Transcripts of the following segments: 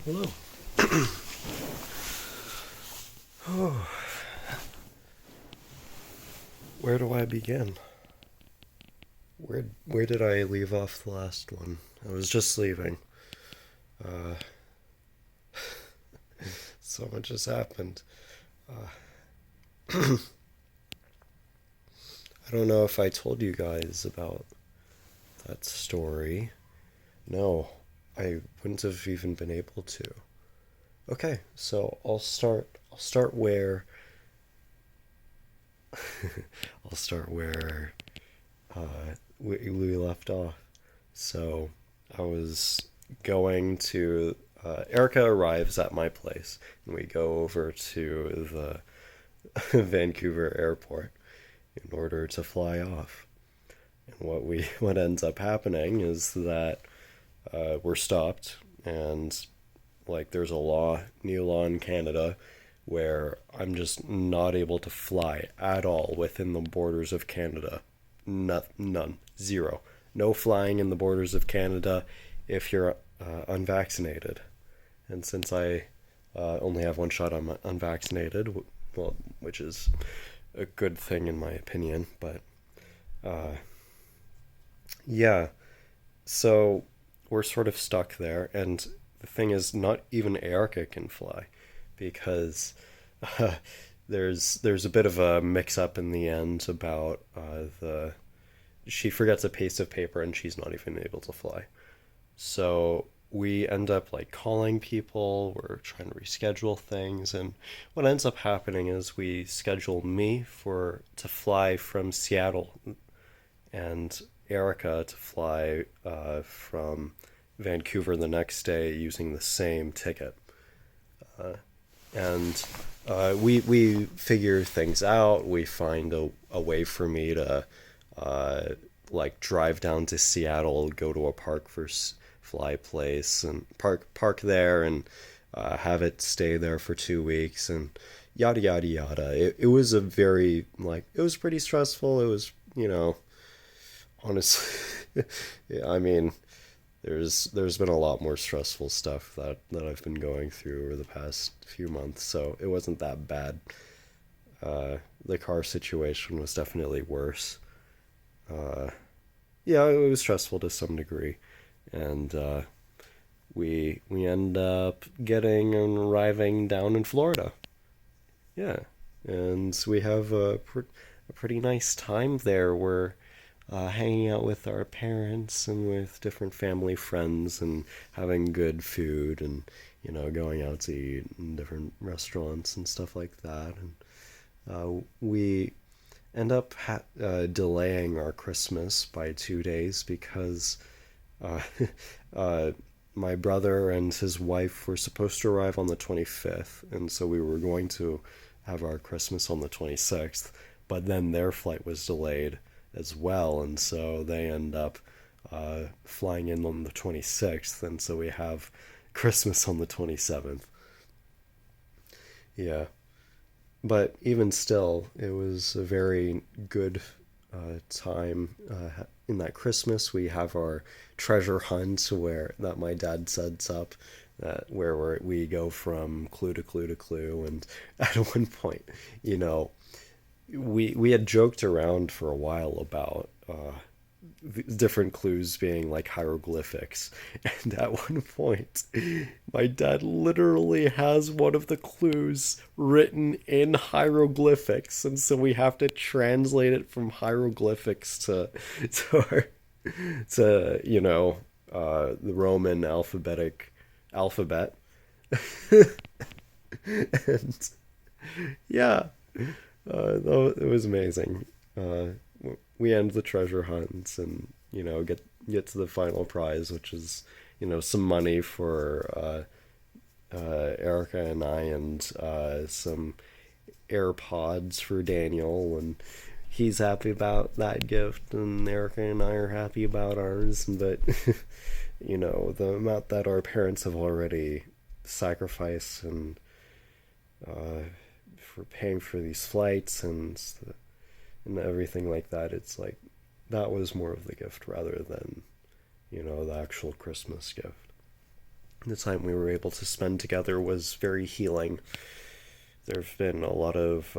Hello. Oh, where do I begin? Where did I leave off the last one? I was just leaving. Uh, so much has happened. Uh, I don't know if I told you guys about that story. No, I wouldn't have even been able to. Okay, so I'll start where I'll start where we left off. So I was going to. Erica arrives at my place, and we go over to the Vancouver airport in order to fly off. And what ends up happening is that we're stopped, and like there's a new law in Canada where I'm just not able to fly at all within the borders of Canada. None, zero. No flying in the borders of Canada if you're unvaccinated. And since I only have one shot, I'm unvaccinated, well, which is a good thing in my opinion. But uh, yeah, so we're sort of stuck there, and the thing is, not even Erica can fly because uh, there's a bit of a mix up in the end about the she forgets a piece of paper and she's not even able to fly. So we end up like calling people, we're trying to reschedule things, and what ends up happening is we schedule me for to fly from Seattle and Erica to fly from Vancouver the next day using the same ticket. Uh, and we figure things out. We find a way for me to uh, like drive down to Seattle, go to a park for fly place, and park there, and have it stay there for 2 weeks, and yada yada yada. It was a very like it was pretty stressful. It was honestly, yeah, I mean, there's been a lot more stressful stuff that I've been going through over the past few months, so it wasn't that bad. The car situation was definitely worse. Uh, yeah, it was stressful to some degree, and we end up getting and arriving down in Florida. Yeah, and we have a pretty nice time there. We're hanging out with our parents and with different family friends and having good food and going out to eat in different restaurants and stuff like that. And we end up delaying our Christmas by 2 days because uh, uh, my brother and his wife were supposed to arrive on the 25th, and so we were going to have our Christmas on the 26th, but then their flight was delayed as well, and so they end up flying in on the 26th, and so we have Christmas on the 27th. Yeah, but even still, it was a very good time. In that Christmas, we have our treasure hunt where that my dad sets up, where we go from clue to clue to clue, and at one point, you know, we had joked around for a while about different clues being like hieroglyphics. And at one point, my dad literally has one of the clues written in hieroglyphics. And so we have to translate it from hieroglyphics to, our, the Roman alphabet. And yeah, it was amazing. Uh, we end the treasure hunts and get to the final prize, which is some money for Erica and I, and some AirPods for Daniel, and he's happy about that gift, and Erica and I are happy about ours. But the amount that our parents have already sacrificed and for paying for these flights and everything like that, it's like that was more of the gift rather than the actual Christmas gift. The time we were able to spend together was very healing. There have been a lot of,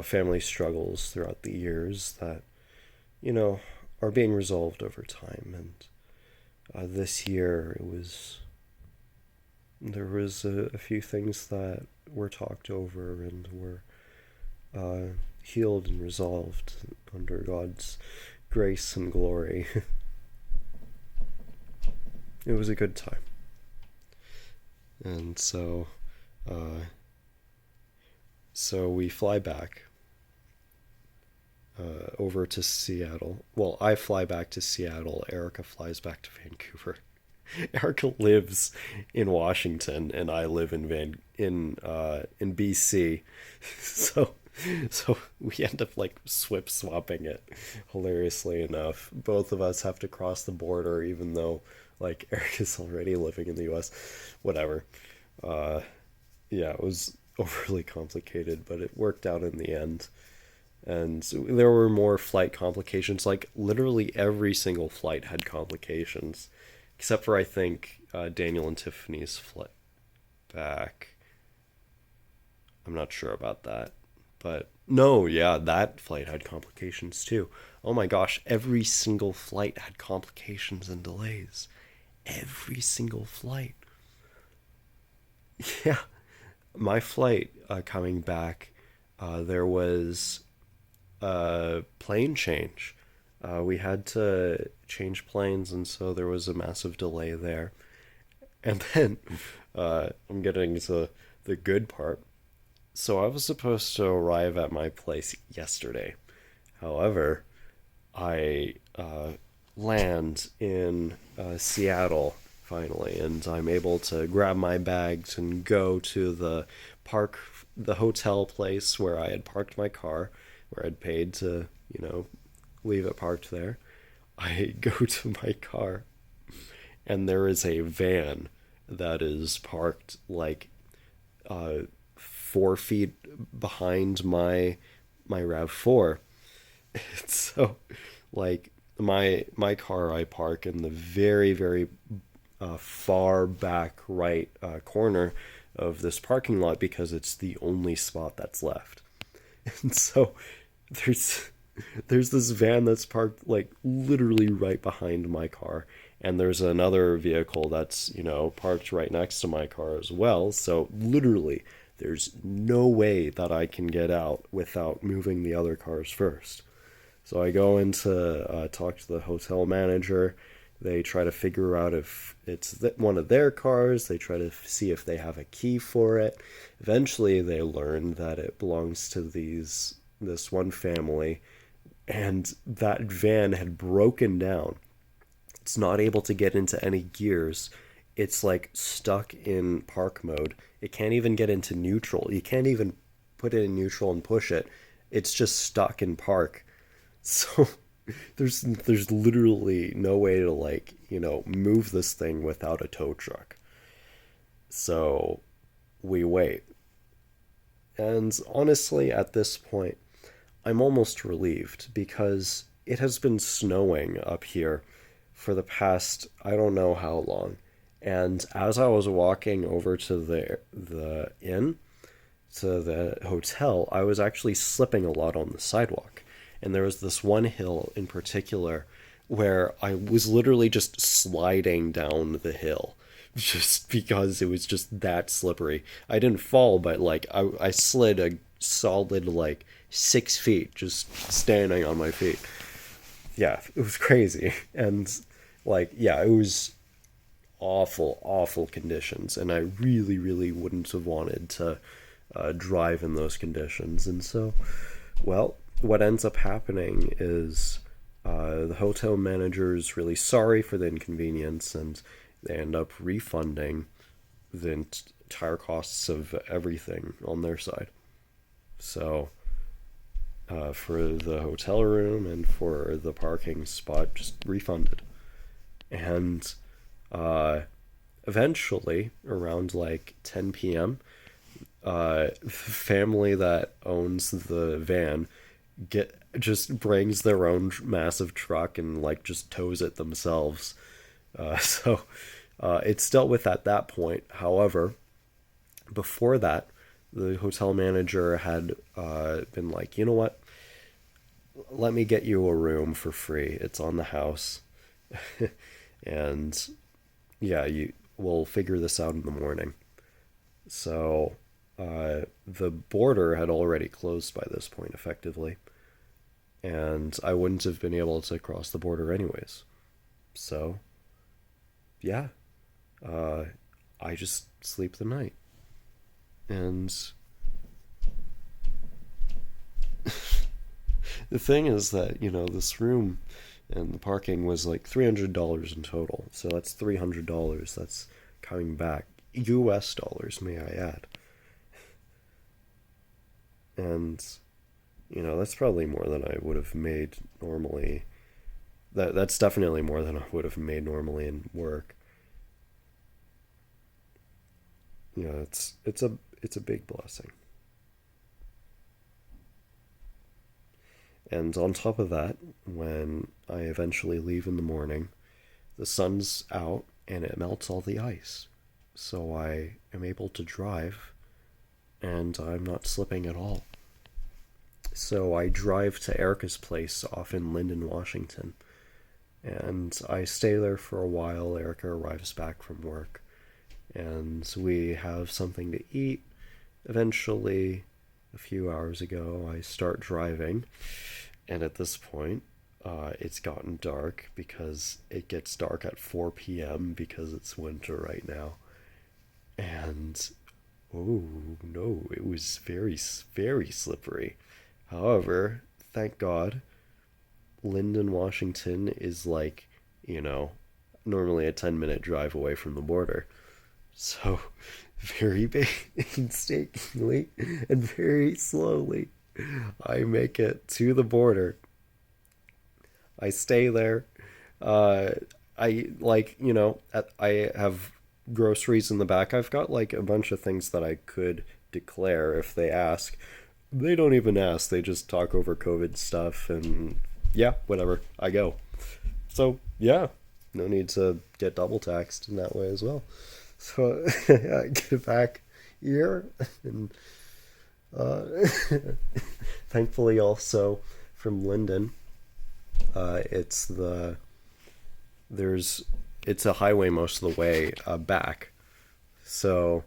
family struggles throughout the years that, you know, are being resolved over time. And this year, there was a few things that were talked over and were healed and resolved under God's grace and glory. It was a good time. And uh, so we fly back over to Seattle. Well, I fly back to Seattle. Erica flies back to Vancouver. Erica lives in Washington, and I live in BC. So we end up like swapping it. Hilariously enough, both of us have to cross the border, even though like Erica's already living in the U.S. Whatever. Uh, yeah, it was overly complicated, but it worked out in the end. And there were more flight complications. Like literally every single flight had complications, except for I think Daniel and Tiffany's flight back. I'm not sure about that, but no, yeah, that flight had complications too. Oh my gosh, every single flight had complications and delays. Every single flight. Yeah, my flight coming back, there was a plane change. We had to change planes, and so there was a massive delay there. And then I'm getting to the good part. So I was supposed to arrive at my place yesterday. However, I land in Seattle finally, and I'm able to grab my bags and go to the hotel place where I had parked my car, where I'd paid to, leave it parked there. I go to my car, and there is a van that is parked like 4 feet behind my RAV4. So, like my car, I park in the very very far back right corner of this parking lot because it's the only spot that's left. And so there's there's this van that's parked like literally right behind my car, and there's another vehicle that's parked right next to my car as well. So literally there's no way that I can get out without moving the other cars first. So I go in to talk to the hotel manager. They try to figure out if it's one of their cars. They try to see if they have a key for it. Eventually, they learn that it belongs to this one family, and that van had broken down. It's not able to get into any gears. It's like stuck in park mode. It can't even get into neutral. You can't even put it in neutral and push it. It's just stuck in park. So there's literally no way to move this thing without a tow truck. So we wait. And honestly, at this point, I'm almost relieved because it has been snowing up here for the past I don't know how long. And as I was walking over to the inn, to the hotel, I was actually slipping a lot on the sidewalk. And there was this one hill in particular where I was literally just sliding down the hill just because it was just that slippery. I didn't fall, but I slid a solid 6 feet just standing on my feet. Yeah, it was crazy. And yeah, it was awful, awful conditions. And I really, really wouldn't have wanted to drive in those conditions. And so, well, what ends up happening is the hotel manager is really sorry for the inconvenience, and they end up refunding the entire costs of everything on their side. So for the hotel room and for the parking spot, just refunded. And eventually, around 10 p.m., the family that owns the van just brings their own massive truck and just tows it themselves. So It's dealt with at that point. However, before that, the hotel manager had been like, you know what? Let me get you a room for free. It's on the house. And yeah, you we'll figure this out in the morning. So the border had already closed by this point, effectively, and I wouldn't have been able to cross the border anyways. So yeah, uh, I just sleep the night, and the thing is that this room and the parking was like $300 in total. So that's $300. That's coming back U.S. dollars, may I add. And that's probably more than I would have made normally. That's definitely more than I would have made normally in work. It's a big blessing. And on top of that, when I eventually leave in the morning, the sun's out and it melts all the ice. So I am able to drive and I'm not slipping at all. So I drive to Erica's place off in Linden, Washington, and I stay there for a while. Erica arrives back from work, and we have something to eat. Eventually, a few hours ago, I start driving, and at this point, it's gotten dark because it gets dark at 4 p.m. because it's winter right now. And oh no, it was very, very slippery. However, thank God, Linden, Washington is like, you know, normally a 10-minute drive away from the border. So, very painstakingly and very slowly, I make it to the border. I stay there. Uh, I like, I have groceries in the back. I've got like a bunch of things that I could declare if they ask. They don't even ask. They just talk over COVID stuff and yeah, whatever. I go. So, yeah, no need to get double taxed in that way as well. So, I get back here and uh, thankfully also from Linden, it's there's it's a highway most of the way back. So,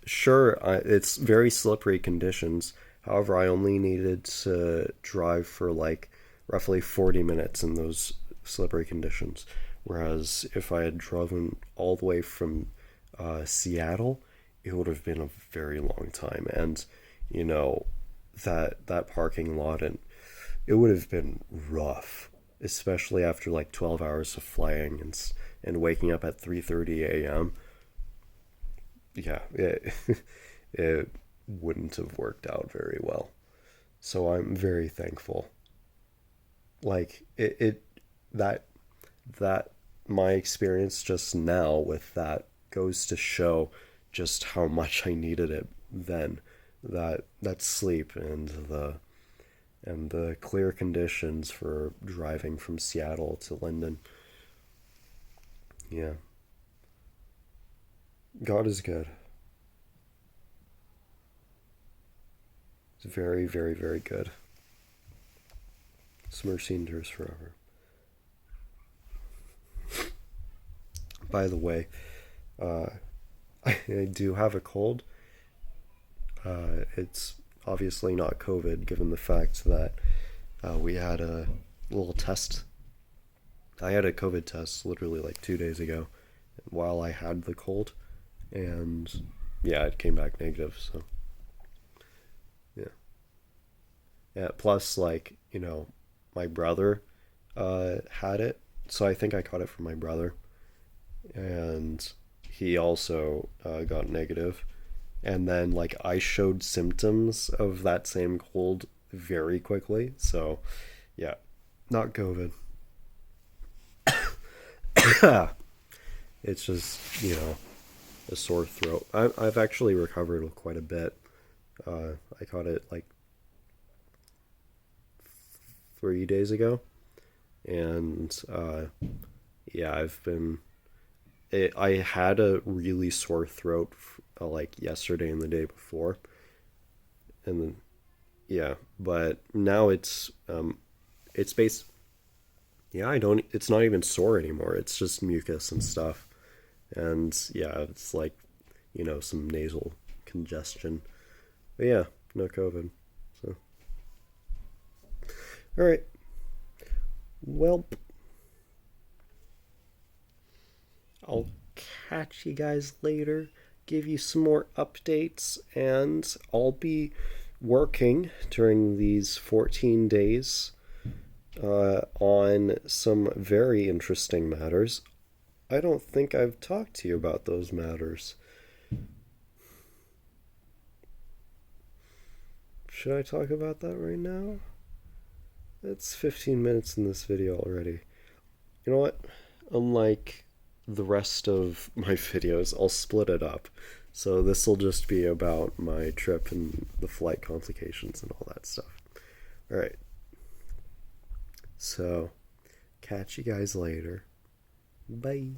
sure, it's very slippery conditions. However, I only needed to drive for like roughly 40 minutes in those slippery conditions. Whereas if I had driven all the way from Seattle, it would have been a very long time. And, you know, that parking lot, and it would have been rough, especially after like 12 hours of flying and waking up at 3:30 a.m. Yeah, it wouldn't have worked out very well. So I'm very thankful. Like it that that my experience just now with that goes to show just how much I needed it then. That sleep and the clear conditions for driving from Seattle to Linden. Yeah, God is good. It's very, very, very good. His mercy endures forever. By the way, uh, I do have a cold. It's obviously not COVID, given the fact that we had a little test. I had a COVID test literally like 2 days ago while I had the cold, and yeah, it came back negative. So yeah, yeah. Plus, like my brother had it, so I think I caught it from my brother, and he also got negative. And then like I showed symptoms of that same cold very quickly. So yeah, not COVID. It's just a sore throat. I've actually recovered quite a bit. I caught it like 3 days ago, and yeah, I've been. I had a really sore throat like yesterday and the day before, and then yeah, but now it's based. Yeah, I don't. It's not even sore anymore. It's just mucus and stuff, and yeah, it's like some nasal congestion. But yeah, no COVID. So all right. Well, I'll catch you guys later, give you some more updates, and I'll be working during these 14 days on some very interesting matters. I don't think I've talked to you about those matters. Should I talk about that right now? It's 15 minutes in this video already. You know what? Unlike the rest of my videos, I'll split it up. So this will just be about my trip and the flight complications and all that stuff. Alright. So, catch you guys later. Bye.